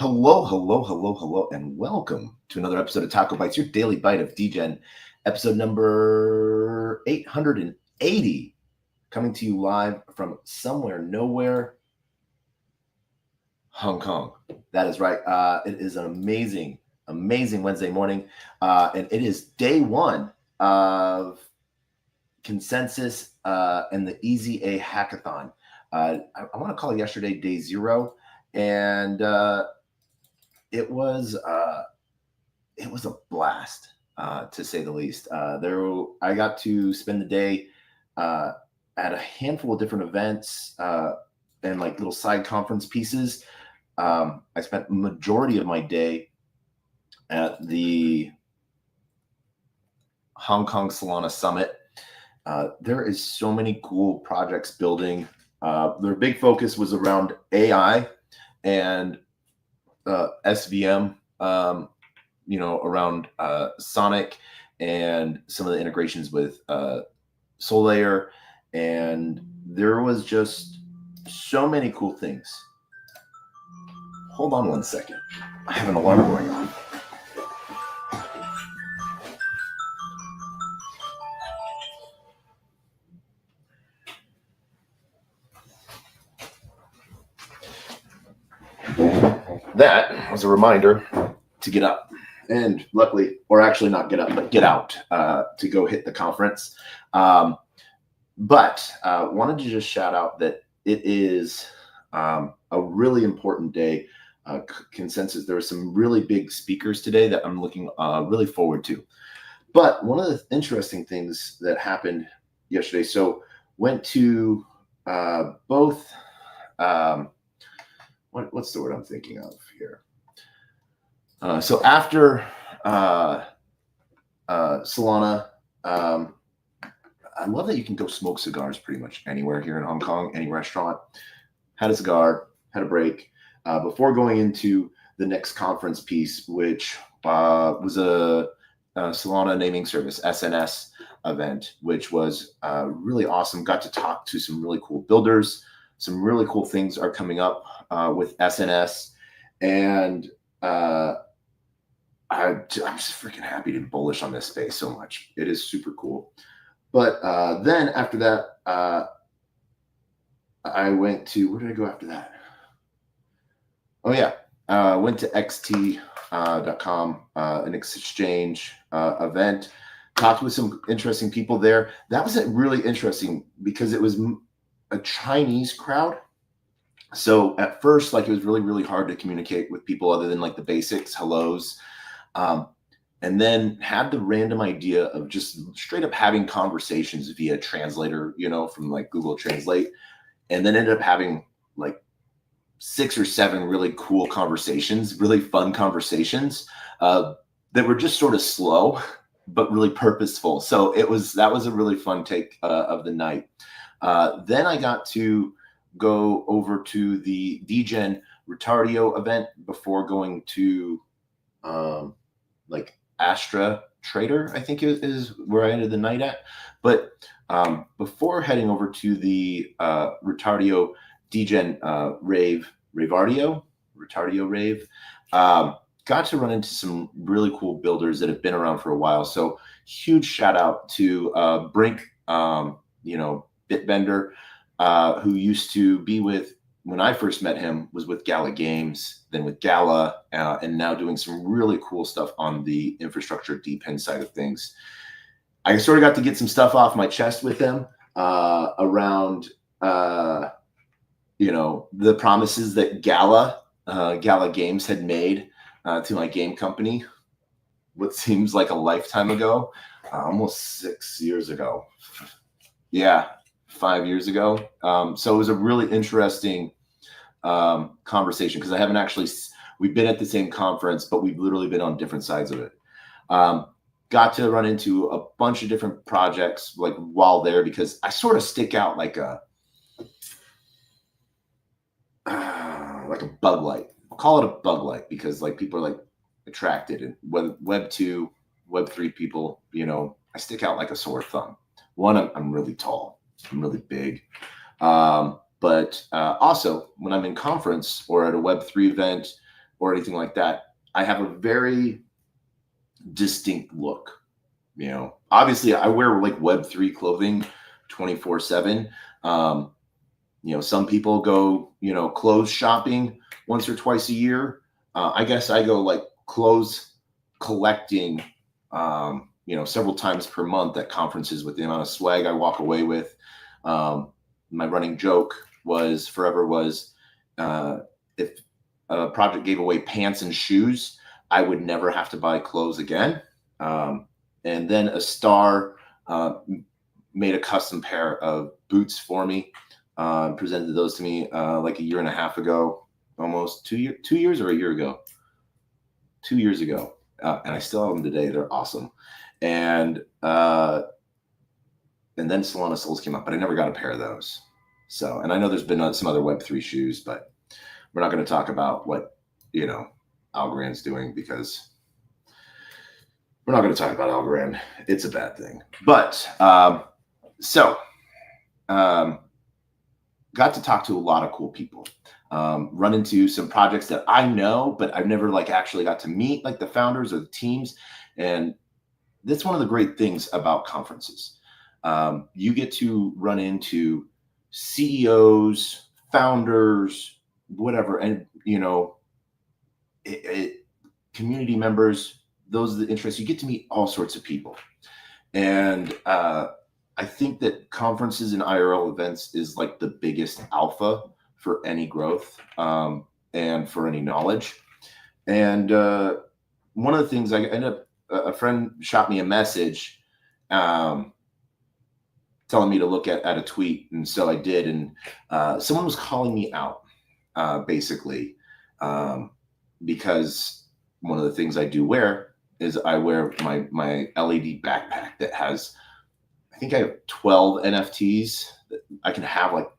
Hello, hello, hello, hello, and welcome to another episode of TacoBytes, your daily bite of Degen, episode number 880, coming to you live from somewhere, nowhere, Hong Kong. That is right. It is an amazing Wednesday morning, and it is day one of Consensus and the Easy A Hackathon. I want to call yesterday day zero, and it was a blast, to say the least. I got to spend the day at a handful of different events and like little side conference pieces. I spent the majority of my day at the Hong Kong Solana Summit. There is so many cool projects building. Their big focus was around AI and SVM, around Sonic and some of the integrations with Solayer. And there was just so many cool things. Hold on one second. I have an alarm going on. That was a reminder to get up and luckily, or actually not get up, but get out to go hit the conference. But wanted to just shout out that it is a really important day. Consensus, there were some really big speakers today that I'm looking really forward to. But one of the interesting things that happened yesterday, so went to both, what's the word I'm thinking of here? So after Solana, I love that you can go smoke cigars pretty much anywhere here in Hong Kong, any restaurant. Had a cigar, had a break before going into the next conference piece, which was a Solana naming service, SNS event, which was really awesome. Got to talk to some really cool builders. Some really cool things are coming up with SNS, and I'm just freaking happy and bullish on this space so much. It is super cool. But then after that, I went to, where did I go after that? Oh yeah, went to xt.com, an exchange event, talked with some interesting people there. That was really interesting because it was a Chinese crowd. So at first, like, it was really, really hard to communicate with people other than like the basics, hellos. And then had the random idea of just straight up having conversations via translator, from like Google Translate. And then ended up having like 6 or 7 really cool conversations, really fun conversations that were just sort of slow, but really purposeful. So that was a really fun take of the night. Then I got to go over to the Degen Retardio event before going to like Astra Trader, I think is where I ended the night at. But before heading over to the Retardio Degen Retardio rave, got to run into some really cool builders that have been around for a while. So huge shout out to Brink, Bitbender, who used to be with, when I first met him, was with Gala Games, then with Gala, and now doing some really cool stuff on the infrastructure DePIN side of things. I sort of got to get some stuff off my chest with him around, the promises that Gala Games had made to my game company, what seems like a lifetime ago, almost 6 years ago. Yeah, 5 years ago. So it was a really interesting conversation because I haven't actually, we've been at the same conference, but we've literally been on different sides of it. Got to run into a bunch of different projects like while there, because I sort of stick out like a bug light. I'll call it a bug light because like people are like attracted, and web2, web3 people, I stick out like a sore thumb. One, I'm really tall. I'm really big. But also when I'm in conference or at a web3 event, or anything like that. I have a very distinct look. Obviously I wear like Web3 clothing 24/7. Some people go, clothes shopping once or twice a year. I guess I go like clothes collecting, several times per month at conferences with the amount of swag I walk away with. My running joke was if a project gave away pants and shoes, I would never have to buy clothes again. And then a star made a custom pair of boots for me, presented those to me like a year and a half ago, almost 2 years or a year ago, 2 years ago. And I still have them today. They're awesome. And then Solana Souls came out, but I never got a pair of those. So, and I know there's been some other Web3 shoes, but we're not going to talk about what, Algorand's doing, because we're not going to talk about Algorand. It's a bad thing. But got to talk to a lot of cool people, run into some projects that I know, but I've never like actually got to meet like the founders or the teams. And that's one of the great things about conferences. You get to run into CEOs, founders, whatever, and community members, those are the interests. You get to meet all sorts of people. And I think that conferences and IRL events is like the biggest alpha for any growth and for any knowledge. And one of the things I ended up, a friend shot me a message telling me to look at a tweet. And so I did. And someone was calling me out basically because one of the things I do wear is I wear my LED backpack that has, I think I have 12 NFTs. I can have like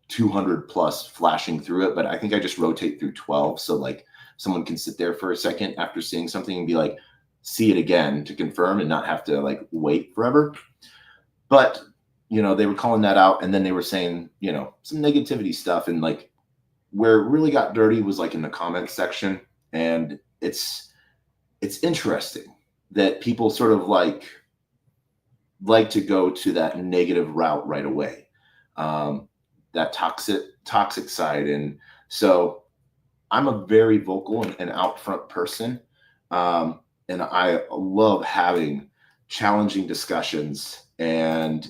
200 plus flashing through it, but I think I just rotate through 12. So like someone can sit there for a second after seeing something and be like, see it again to confirm and not have to like wait forever. But, they were calling that out, and then they were saying, some negativity stuff. And like where it really got dirty was like in the comments section. And it's interesting that people sort of like to go to that negative route right away, that toxic side. And so I'm a very vocal and out front person. And I love having challenging discussions. And,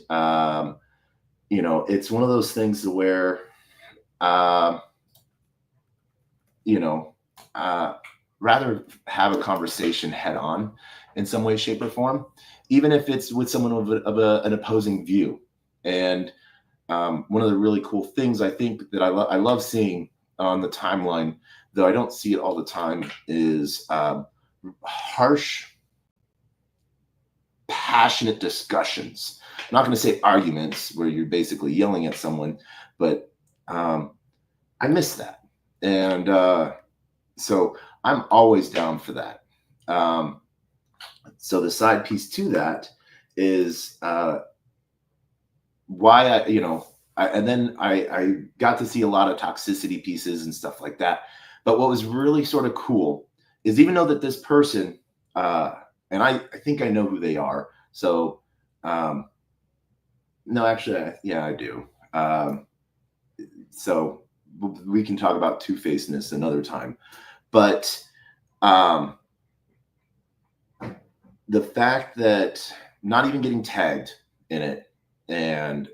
it's one of those things where, rather have a conversation head on in some way, shape, or form, even if it's with someone of an opposing view. And one of the really cool things I think that I love seeing on the timeline, though I don't see it all the time, is harsh, passionate discussions. I'm not going to say arguments where you're basically yelling at someone, but I miss that. And so I'm always down for that. So the side piece to that is why I got to see a lot of toxicity pieces and stuff like that. But what was really sort of cool is, even though that this person, and I think I know who they are. So no, actually, yeah, I do. So we can talk about two-facedness another time. But the fact that not even getting tagged in it, and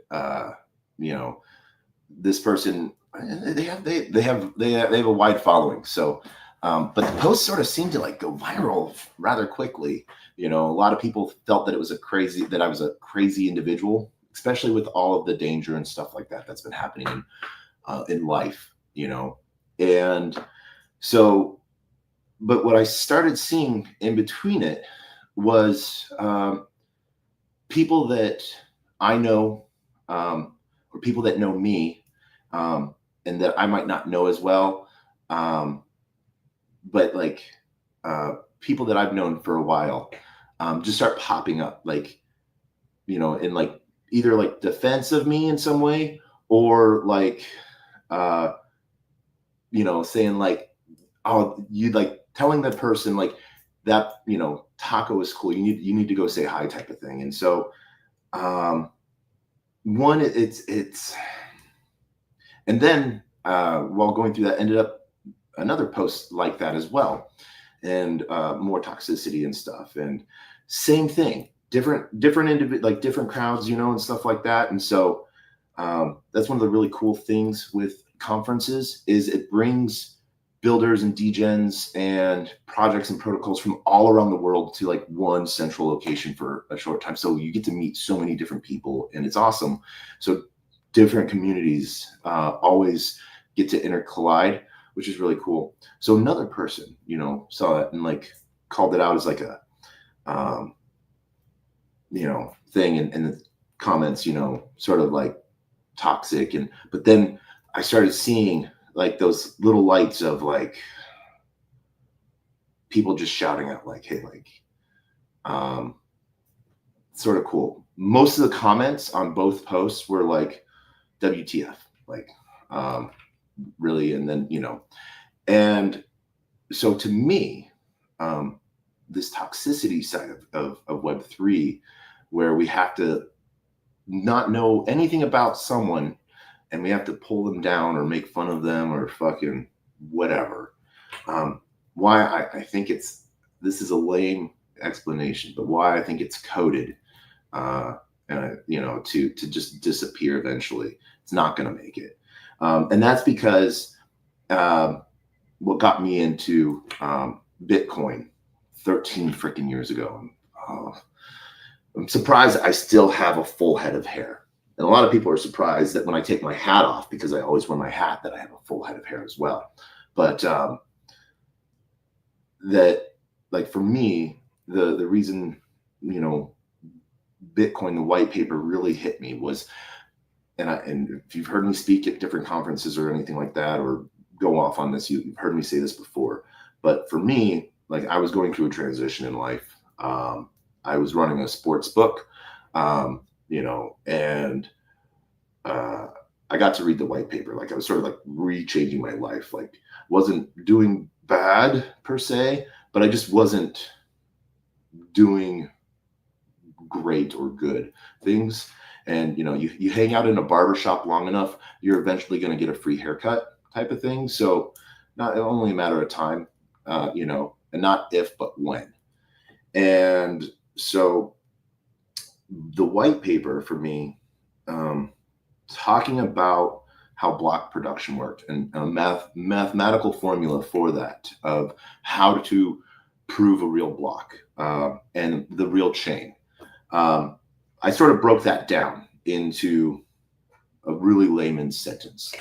this person, they have a wide following. So, but the post sort of seemed to like go viral rather quickly. A lot of people felt that I was a crazy individual, especially with all of the danger and stuff like that that's been happening in life. And so, but what I started seeing in between it was people that I know, or people that know me, and that I might not know as well, but like people that I've known for a while, just start popping up, like, in like either like defense of me in some way, or like saying like, oh, you like telling the person like that, you know, taco is cool. You need to go say hi type of thing. And so one, it's and then while going through that, ended up another post like that as well, and more toxicity and stuff, and same thing, like different crowds, you know, and stuff like that. And so that's one of the really cool things with conferences is it brings builders and degens and projects and protocols from all around the world to like one central location for a short time. So you get to meet so many different people, and it's awesome. So different communities always get to intercollide, which is really cool. So another person, you know, saw it and like called it out as like a, you know, thing in the comments, you know, sort of like toxic. And, but then I started seeing like those little lights of like people just shouting out like, hey, like, sort of cool. Most of the comments on both posts were like, WTF, like, really. And then, you know, and so to me, this toxicity side of Web3, where we have to not know anything about someone and we have to pull them down or make fun of them or fucking whatever. Why I think this is a lame explanation, but why I think it's coded, you know, to just disappear eventually. It's not going to make it. And that's because what got me into Bitcoin 13 freaking years ago. I'm surprised I still have a full head of hair. And a lot of people are surprised that when I take my hat off, because I always wear my hat, that I have a full head of hair as well. But that, like, for me, the reason, you know, Bitcoin, the white paper really hit me was, and if you've heard me speak at different conferences or anything like that, or go off on this, you've heard me say this before. But for me, like, I was going through a transition in life. I was running a sports book, you know, and I got to read the white paper. Like, I was sort of like rechanging my life. Like, wasn't doing bad per se, but I just wasn't doing great or good things. And, you know, you hang out in a barbershop long enough, you're eventually going to get a free haircut type of thing. So not only a matter of time, you know, and not if, but when. And so the white paper for me, talking about how block production worked and a mathematical formula for that, of how to prove a real block and the real chain. I sort of broke that down into a really layman's sentence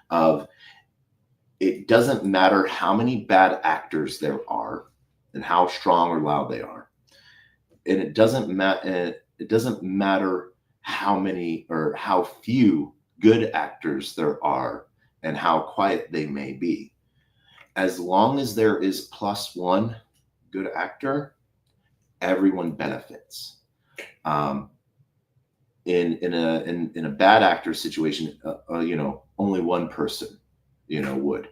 of it doesn't matter how many bad actors there are and how strong or loud they are. And it doesn't matter how many or how few good actors there are and how quiet they may be. As long as there is plus one good actor, everyone benefits. In a bad actor situation, you know, only one person, you know, would.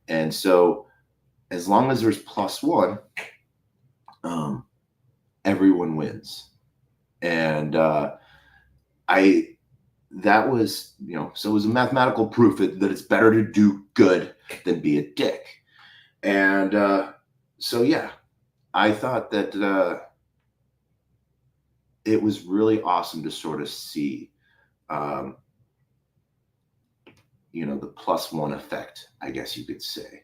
And so as long as there's plus one, everyone wins. And that was, you know, so it was a mathematical proof that it's better to do good than be a dick. And so, yeah, I thought that it was really awesome to sort of see, you know, the plus one effect, I guess you could say.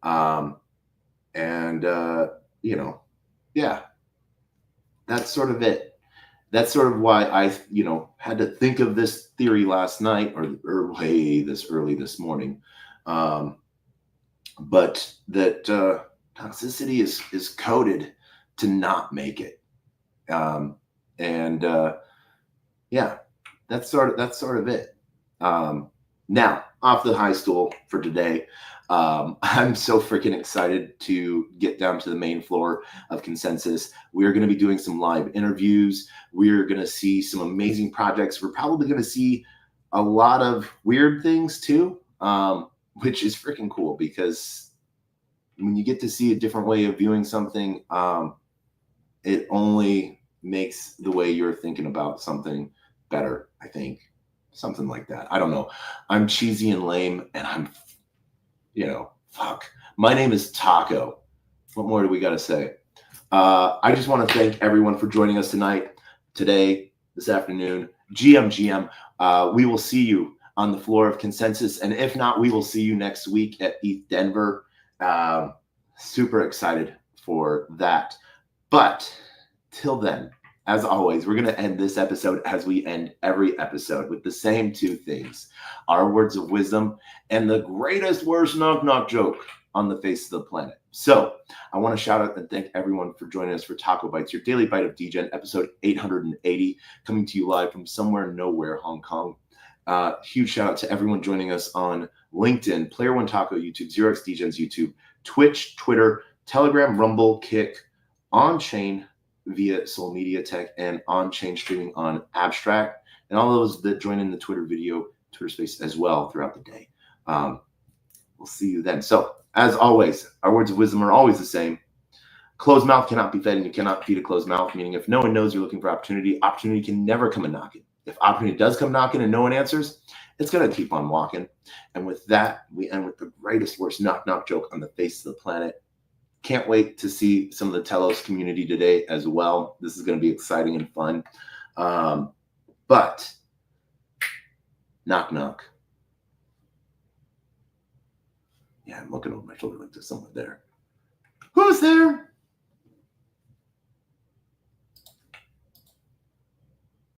And, you know, yeah, that's sort of it. That's sort of why I, you know, had to think of this theory last night or way this early this morning. But that toxicity is coded to not make it. And yeah, that's sort of it. Now, off the high stool for today. I'm so freaking excited to get down to the main floor of Consensus. We're going to be doing some live interviews. We're going to see some amazing projects. We're probably going to see a lot of weird things too, which is freaking cool because when you get to see a different way of viewing something, it only makes the way you're thinking about something better, I think. Something like that. I don't know. I'm cheesy and lame, and I'm, fuck. My name is Taco. What more do we got to say? I just want to thank everyone for joining us tonight, today, this afternoon. GM. We will see you on the floor of Consensus, and if not, we will see you next week at ETH Denver. Super excited for that. But till then, as always, we're going to end this episode as we end every episode with the same two things: our words of wisdom and the greatest worst knock-knock joke on the face of the planet. So I want to shout out and thank everyone for joining us for TacoBytes, your daily bite of Degen, episode 880, coming to you live from somewhere nowhere, Hong Kong. Huge shout out to everyone joining us on LinkedIn, Player One Taco YouTube, Xerox Degens YouTube, Twitch, Twitter, Telegram, Rumble, Kick, on-chain via Soul Media Tech, and on-chain streaming on Abstract, and all those that join in the Twitter space as well throughout the day. We'll see you then. So, as always, our words of wisdom are always the same. Closed mouth cannot be fed, and you cannot feed a closed mouth, meaning if no one knows you're looking for opportunity can never come a knocking. If opportunity does come knocking and no one answers, it's going to keep on walking. And with that, we end with the greatest worst knock-knock joke on the face of the planet. Can't wait to see some of the Telos community today as well. This is going to be exciting and fun. But knock, knock. Yeah, I'm looking over my shoulder like there's someone there. Who's there?